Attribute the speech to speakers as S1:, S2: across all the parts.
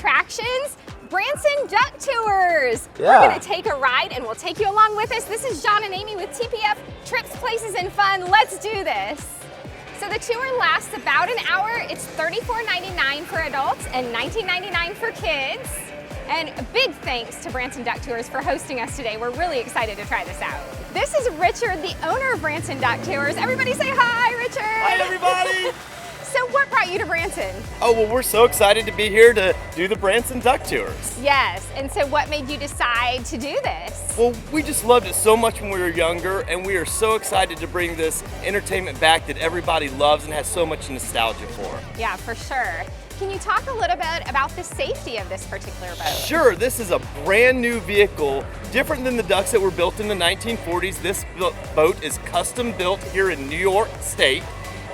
S1: attractions, Branson Duck Tours.
S2: Yeah.
S1: We're gonna take a ride and we'll take you along with us. This is John and Amy with TPF Trips, Places, and Fun. Let's do this. So the tour lasts about an hour. It's $34.99 for adults and $19.99 for kids. And a big thanks to Branson Duck Tours for hosting us today. We're really excited to try this out. This is Richard, the owner of Branson Duck Tours. Everybody say hi, Richard.
S3: Hi, everybody.
S1: So what brought you to Branson?
S3: Oh, well, we're so excited to be here to do the Branson Duck Tours.
S1: Yes, and so what made you decide to do this?
S3: Well, we just loved it so much when we were younger, and we are so excited to bring this entertainment back that everybody loves and has so much nostalgia for.
S1: Yeah, for sure. Can you talk a little bit about the safety of this particular boat?
S3: Sure, this is a brand new vehicle, different than the ducks that were built in the 1940s. This boat is custom built here in New York State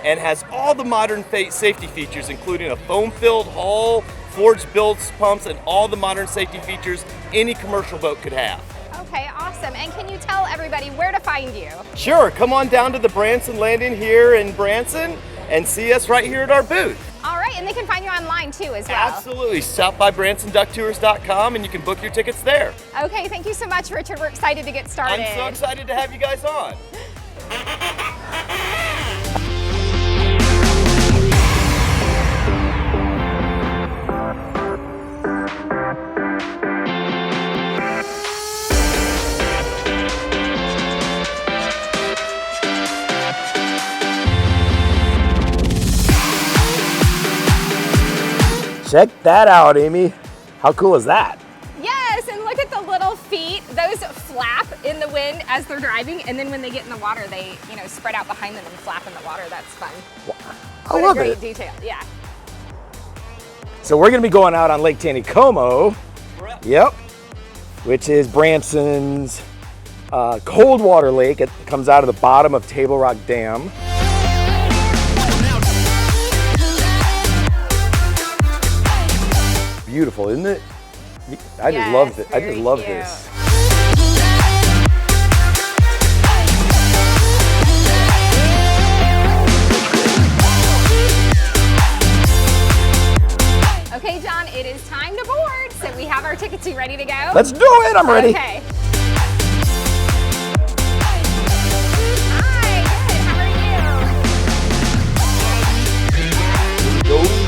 S3: and has all the modern safety features, including a foam-filled hull, forged bilge pumps, and all the modern safety features any commercial boat could have.
S1: Okay, awesome. And can you tell everybody where to find you?
S3: Sure, come on down to the Branson Landing here in Branson and see us right here at our booth.
S1: All right, and they can find you online too as well.
S3: Absolutely. Stop by BransonDuckTours.com and you can book your tickets there.
S1: Okay, thank you so much, Richard. We're excited to get started.
S3: I'm so excited to have you guys on.
S2: Check that out, Amy. How cool is that?
S1: Yes, and look at the little feet. Those flap in the wind as they're driving, and then when they get in the water, they, spread out behind them and flap in the water. That's fun.
S2: I love
S1: Great
S2: it.
S1: detail, yeah.
S2: So we're gonna be going out on Lake Taneycomo. Yep. Which is Branson's cold water lake. It comes out of the bottom of Table Rock Dam. Beautiful, isn't it? I just love it. I just love this.
S1: Okay, John, it is time to board. So we have our tickets. You ready to go?
S2: Let's do it. I'm ready.
S1: Okay. Hi, good. How are you?
S2: Go.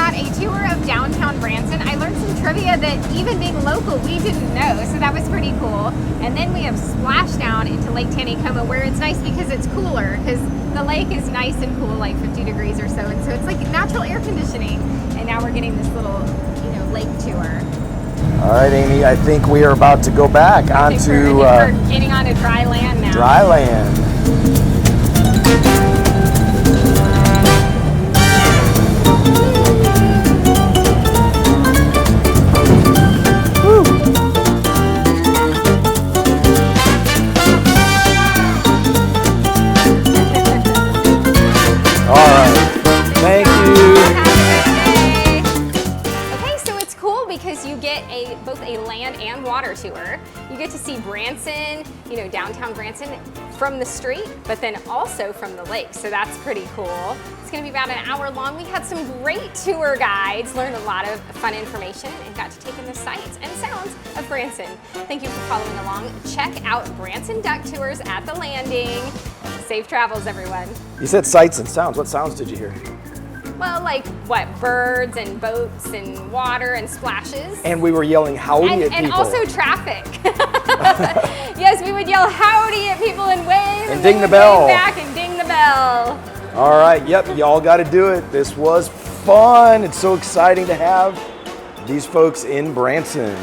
S1: got a tour of downtown Branson. I learned some trivia that even being local, we didn't know, so that was pretty cool. And then we have splashdown into Lake Taneycomo, where it's nice because it's cooler, because the lake is nice and cool, like 50 degrees or so, and so it's like natural air conditioning. And now we're getting this little, lake tour.
S2: All right, Amy, I think we are about to go back onto
S1: we're getting onto dry land now.
S2: Dry land. All right, thank you.
S1: Okay, so it's cool because you get both a land and water tour. You get to see Branson, downtown Branson from the street, but then also from the lake, so that's pretty cool. It's gonna be about an hour long. We had some great tour guides, learned a lot of fun information, and got to take in the sights and sounds of Branson. Thank you for following along. Check out Branson Duck Tours at the Landing. Safe travels, everyone.
S2: You said sights and sounds. What sounds did you hear?
S1: Well, like what? Birds and boats and water and splashes.
S2: And we were yelling howdy at people.
S1: And also traffic. Yes, we would yell howdy at people and wave.
S2: And ding the bell.
S1: Wave back and ding the bell.
S2: All right, yep, y'all got to do it. This was fun. It's so exciting to have these folks in Branson.